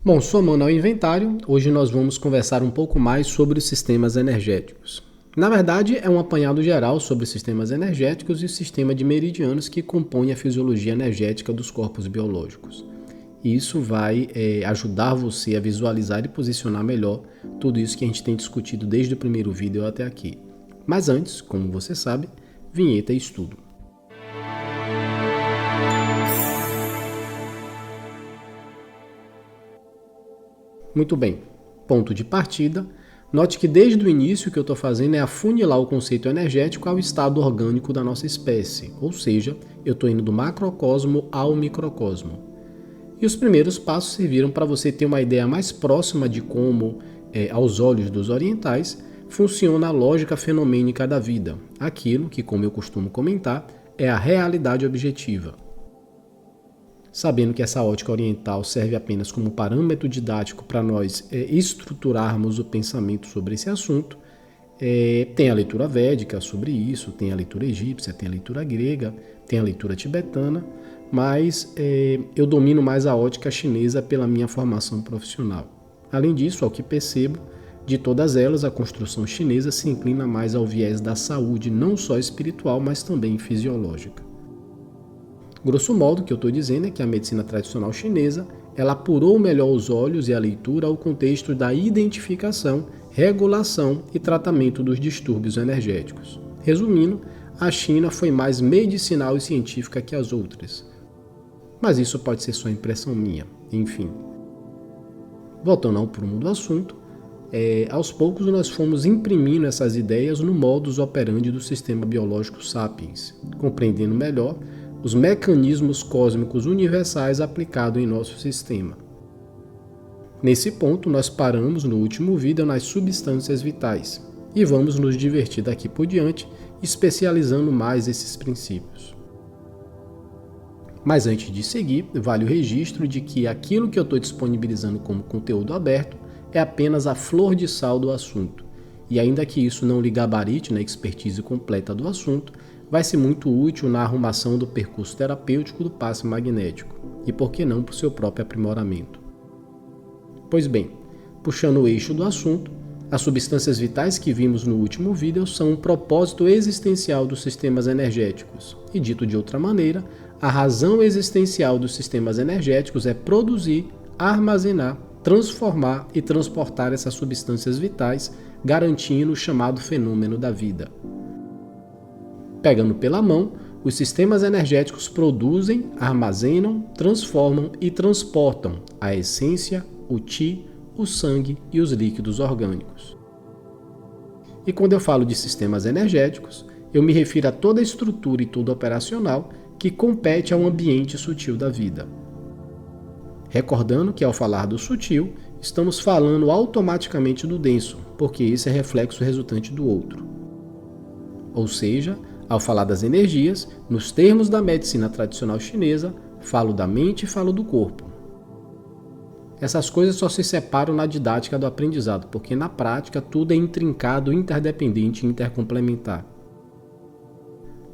Bom, somando ao inventário, hoje nós vamos conversar um pouco mais sobre os sistemas energéticos. Na verdade, é um apanhado geral sobre os sistemas energéticos e o sistema de meridianos que compõe a fisiologia energética dos corpos biológicos. Isso vai ajudar você a visualizar e posicionar melhor tudo isso que a gente tem discutido desde o primeiro vídeo até aqui. Mas antes, como você sabe, vinheta e estudo. Muito bem, ponto de partida. Note que desde o início o que eu estou fazendo é afunilar o conceito energético ao estado orgânico da nossa espécie, ou seja, eu estou indo do macrocosmo ao microcosmo. E os primeiros passos serviram para você ter uma ideia mais próxima de como, aos olhos dos orientais, funciona a lógica fenomênica da vida, aquilo que, como eu costumo comentar, é a realidade objetiva. Sabendo que essa ótica oriental serve apenas como parâmetro didático para nós estruturarmos o pensamento sobre esse assunto, tem a leitura védica sobre isso, tem a leitura egípcia, tem a leitura grega, tem a leitura tibetana, mas eu domino mais a ótica chinesa pela minha formação profissional. Além disso, ao que percebo, de todas elas, a construção chinesa se inclina mais ao viés da saúde, não só espiritual, mas também fisiológica. Grosso modo, o que eu estou dizendo é que a medicina tradicional chinesa ela apurou melhor os olhos e a leitura ao contexto da identificação, regulação e tratamento dos distúrbios energéticos. Resumindo, a China foi mais medicinal e científica que as outras. Mas isso pode ser só impressão minha, enfim. Voltando ao prumo do assunto, aos poucos nós fomos imprimindo essas ideias no modus operandi do sistema biológico Sapiens, compreendendo melhor os mecanismos cósmicos universais aplicados em nosso sistema. Nesse ponto, nós paramos no último vídeo nas substâncias vitais e vamos nos divertir daqui por diante, especializando mais esses princípios. Mas antes de seguir, vale o registro de que aquilo que eu estou disponibilizando como conteúdo aberto é apenas a flor de sal do assunto, e ainda que isso não lhe gabarite na expertise completa do assunto, vai ser muito útil na arrumação do percurso terapêutico do passe magnético, e por que não para o seu próprio aprimoramento. Pois bem, puxando o eixo do assunto, as substâncias vitais que vimos no último vídeo são um propósito existencial dos sistemas energéticos, e dito de outra maneira, a razão existencial dos sistemas energéticos é produzir, armazenar, transformar e transportar essas substâncias vitais, garantindo o chamado fenômeno da vida. Pegando pela mão, os sistemas energéticos produzem, armazenam, transformam e transportam a essência, o Qi, o sangue e os líquidos orgânicos. E quando eu falo de sistemas energéticos, eu me refiro a toda a estrutura e tudo operacional que compete ao ambiente sutil da vida. Recordando que ao falar do sutil, estamos falando automaticamente do denso, porque esse é reflexo resultante do outro. Ou seja, ao falar das energias, nos termos da medicina tradicional chinesa, falo da mente e falo do corpo. Essas coisas só se separam na didática do aprendizado, porque na prática tudo é intrincado, interdependente e intercomplementar.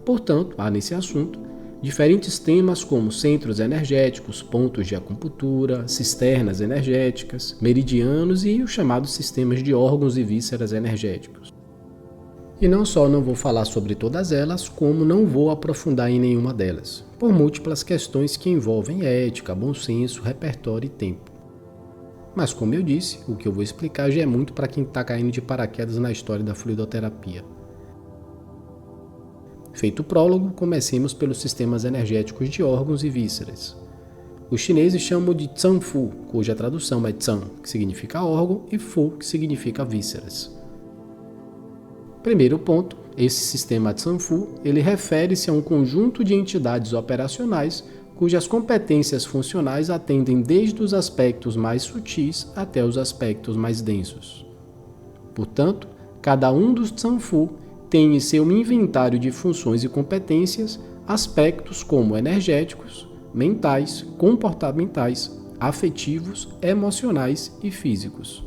Portanto, há nesse assunto diferentes temas como centros energéticos, pontos de acupuntura, cisternas energéticas, meridianos e os chamados sistemas de órgãos e vísceras energéticos. E não só não vou falar sobre todas elas, como não vou aprofundar em nenhuma delas, por múltiplas questões que envolvem ética, bom senso, repertório e tempo. Mas como eu disse, o que eu vou explicar já é muito para quem está caindo de paraquedas na história da fluidoterapia. Feito o prólogo, comecemos pelos sistemas energéticos de órgãos e vísceras. Os chineses chamam de Zhangfu, cuja tradução é Zhang, que significa órgão, e Fu, que significa vísceras. Primeiro ponto, esse sistema Zhangfu, ele refere-se a um conjunto de entidades operacionais cujas competências funcionais atendem desde os aspectos mais sutis até os aspectos mais densos. Portanto, cada um dos Zhangfu tem em seu inventário de funções e competências aspectos como energéticos, mentais, comportamentais, afetivos, emocionais e físicos.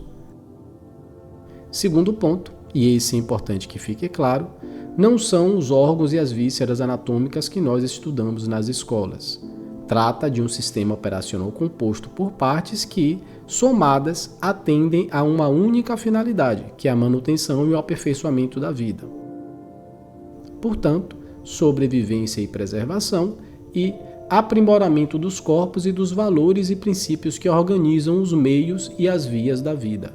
Segundo ponto, e esse é importante que fique claro, não são os órgãos e as vísceras anatômicas que nós estudamos nas escolas. Trata de um sistema operacional composto por partes que, somadas, atendem a uma única finalidade, que é a manutenção e o aperfeiçoamento da vida. Portanto, sobrevivência e preservação e aprimoramento dos corpos e dos valores e princípios que organizam os meios e as vias da vida.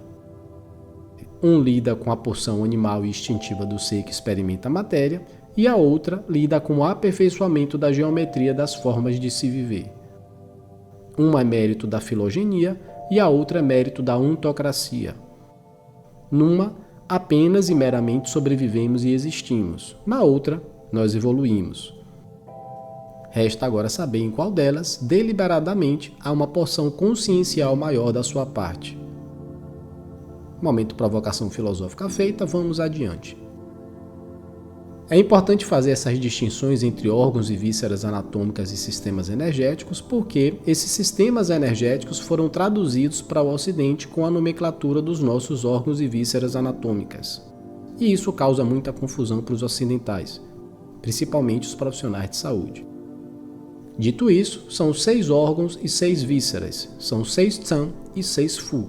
Um lida com a porção animal e instintiva do ser que experimenta a matéria, e a outra lida com o aperfeiçoamento da geometria das formas de se viver. Uma é mérito da filogenia e a outra é mérito da ontocracia. Numa, apenas e meramente sobrevivemos e existimos. Na outra, nós evoluímos. Resta agora saber em qual delas, deliberadamente, há uma porção consciencial maior da sua parte. Momento provocação filosófica feita, vamos adiante. É importante fazer essas distinções entre órgãos e vísceras anatômicas e sistemas energéticos porque esses sistemas energéticos foram traduzidos para o Ocidente com a nomenclatura dos nossos órgãos e vísceras anatômicas. E isso causa muita confusão para os ocidentais, principalmente os profissionais de saúde. Dito isso, são 6 órgãos e 6 vísceras, são 6 Tsan e 6 Fu.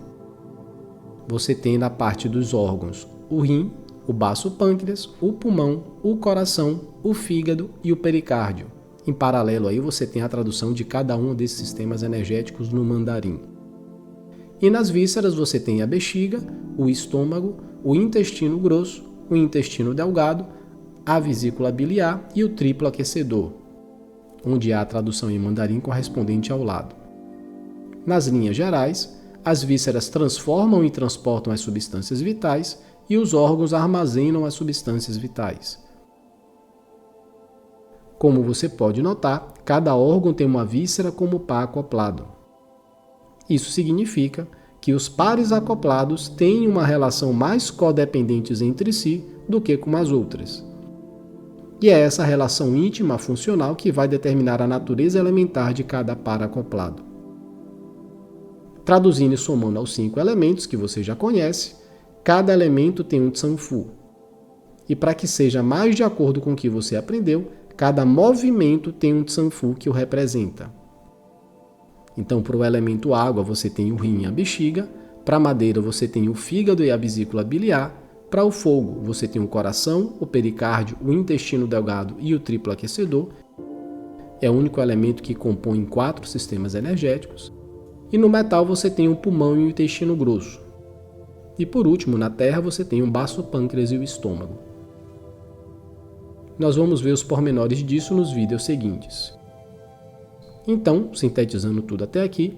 Você tem na parte dos órgãos o rim, o baço pâncreas, o pulmão, o coração, o fígado e o pericárdio. Em paralelo aí você tem a tradução de cada um desses sistemas energéticos no mandarim. E nas vísceras você tem a bexiga, o estômago, o intestino grosso, o intestino delgado, a vesícula biliar e o triplo aquecedor, onde há a tradução em mandarim correspondente ao lado. Nas linhas gerais, as vísceras transformam e transportam as substâncias vitais e os órgãos armazenam as substâncias vitais. Como você pode notar, cada órgão tem uma víscera como par acoplado. Isso significa que os pares acoplados têm uma relação mais codependentes entre si do que com as outras. E é essa relação íntima funcional que vai determinar a natureza elementar de cada par acoplado. Traduzindo e somando aos 5 elementos que você já conhece, cada elemento tem um Tsan Fu. E para que seja mais de acordo com o que você aprendeu, cada movimento tem um Tsan Fu que o representa. Então, para o elemento água, você tem o rim e a bexiga. Para a madeira, você tem o fígado e a vesícula biliar. Para o fogo, você tem o coração, o pericárdio, o intestino delgado e o triplo aquecedor. É o único elemento que compõe 4 sistemas energéticos. E no metal, você tem o pulmão e o intestino grosso. E por último, na terra, você tem o baço pâncreas e o estômago. Nós vamos ver os pormenores disso nos vídeos seguintes. Então, sintetizando tudo até aqui,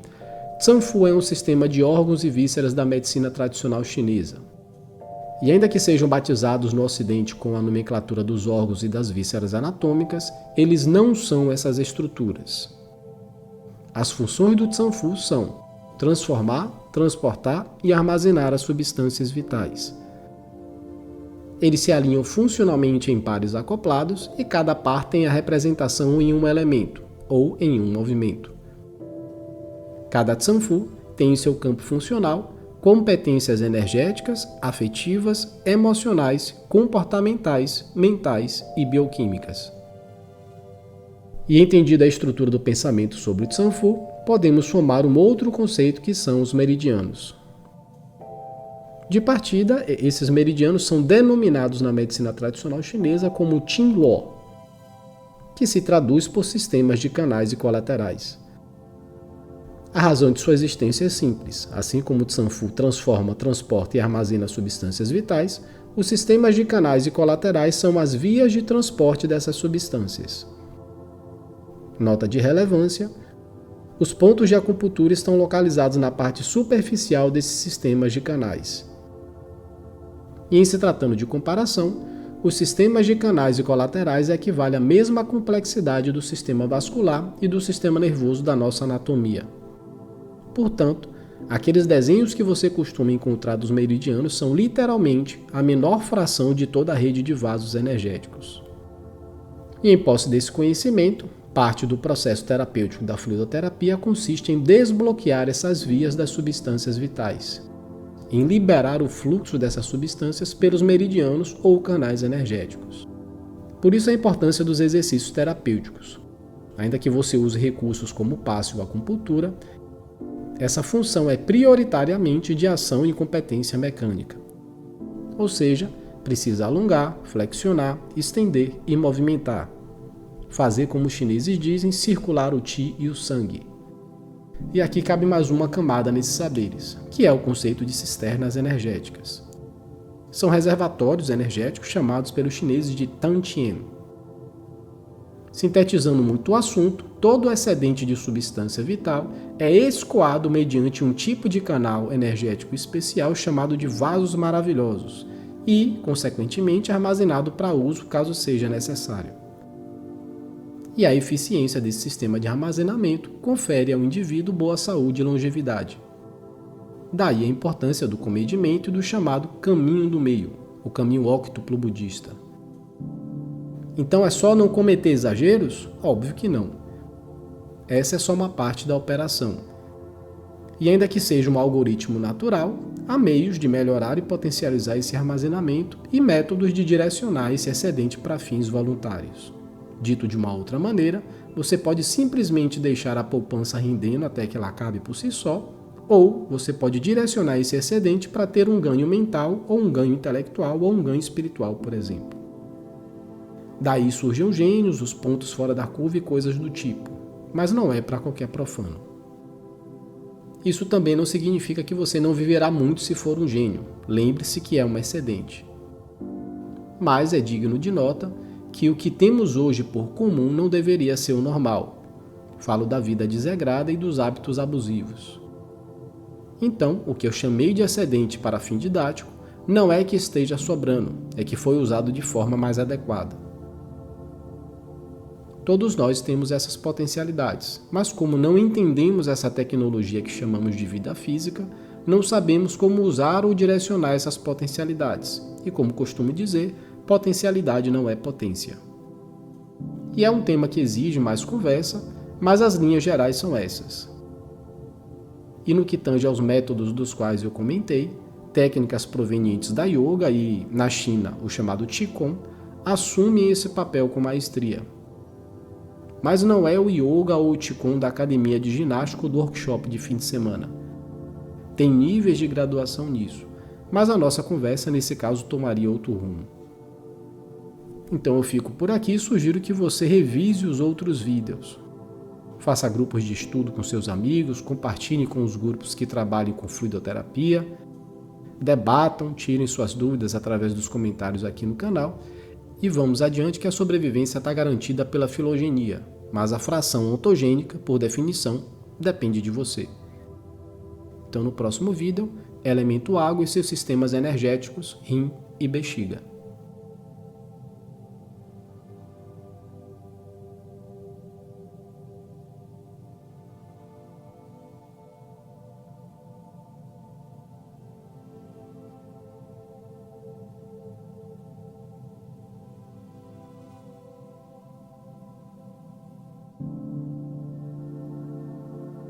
Tsan Fu é um sistema de órgãos e vísceras da medicina tradicional chinesa. E ainda que sejam batizados no Ocidente com a nomenclatura dos órgãos e das vísceras anatômicas, eles não são essas estruturas. As funções do Tsan Fu são transformar, transportar e armazenar as substâncias vitais. Eles se alinham funcionalmente em pares acoplados e cada par tem a representação em um elemento ou em um movimento. Cada Tsan Fu tem em seu campo funcional competências energéticas, afetivas, emocionais, comportamentais, mentais e bioquímicas. E entendida a estrutura do pensamento sobre o Tsan Fu, podemos somar um outro conceito que são os meridianos. De partida, esses meridianos são denominados na medicina tradicional chinesa como Qin Luo, que se traduz por sistemas de canais e colaterais. A razão de sua existência é simples. Assim como o Tsan Fu transforma, transporta e armazena substâncias vitais, os sistemas de canais e colaterais são as vias de transporte dessas substâncias. Nota de relevância: os pontos de acupuntura estão localizados na parte superficial desses sistemas de canais. E em se tratando de comparação, os sistemas de canais e colaterais equivalem à mesma complexidade do sistema vascular e do sistema nervoso da nossa anatomia. Portanto, aqueles desenhos que você costuma encontrar dos meridianos são literalmente a menor fração de toda a rede de vasos energéticos. E em posse desse conhecimento, parte do processo terapêutico da fluidoterapia consiste em desbloquear essas vias das substâncias vitais, em liberar o fluxo dessas substâncias pelos meridianos ou canais energéticos. Por isso a importância dos exercícios terapêuticos. Ainda que você use recursos como passe ou acupuntura, essa função é prioritariamente de ação e competência mecânica. Ou seja, precisa alongar, flexionar, estender e movimentar. Fazer, como os chineses dizem, circular o qi e o sangue. E aqui cabe mais uma camada nesses saberes, que é o conceito de cisternas energéticas. São reservatórios energéticos chamados pelos chineses de Tantien. Sintetizando muito o assunto, todo excedente de substância vital é escoado mediante um tipo de canal energético especial chamado de vasos maravilhosos e, consequentemente, armazenado para uso caso seja necessário. E a eficiência desse sistema de armazenamento confere ao indivíduo boa saúde e longevidade. Daí a importância do comedimento e do chamado caminho do meio, o caminho óctuplo budista. Então é só não cometer exageros? Óbvio que não. Essa é só uma parte da operação. E ainda que seja um algoritmo natural, há meios de melhorar e potencializar esse armazenamento e métodos de direcionar esse excedente para fins voluntários. Dito de uma outra maneira, você pode simplesmente deixar a poupança rendendo até que ela acabe por si só, ou você pode direcionar esse excedente para ter um ganho mental, ou um ganho intelectual, ou um ganho espiritual, por exemplo. Daí surgem os gênios, os pontos fora da curva e coisas do tipo, mas não é para qualquer profano. Isso também não significa que você não viverá muito se for um gênio, lembre-se que é um excedente. Mas é digno de nota que o que temos hoje por comum não deveria ser o normal. Falo da vida desregrada e dos hábitos abusivos. Então, o que eu chamei de excedente para fim didático não é que esteja sobrando, é que foi usado de forma mais adequada. Todos nós temos essas potencialidades, mas como não entendemos essa tecnologia que chamamos de vida física, não sabemos como usar ou direcionar essas potencialidades. E como costumo dizer, potencialidade não é potência. E é um tema que exige mais conversa, mas as linhas gerais são essas. E no que tange aos métodos dos quais eu comentei, técnicas provenientes da yoga e, na China, o chamado Qigong, assumem esse papel com maestria. Mas não é o yoga ou o Qigong da academia de ginástica ou do workshop de fim de semana. Tem níveis de graduação nisso, mas a nossa conversa nesse caso tomaria outro rumo. Então eu fico por aqui e sugiro que você revise os outros vídeos. Faça grupos de estudo com seus amigos, compartilhe com os grupos que trabalhem com fluidoterapia, debatam, tirem suas dúvidas através dos comentários aqui no canal e vamos adiante que a sobrevivência está garantida pela filogenia, mas a fração ontogênica, por definição, depende de você. Então no próximo vídeo, elemento água e seus sistemas energéticos, rim e bexiga.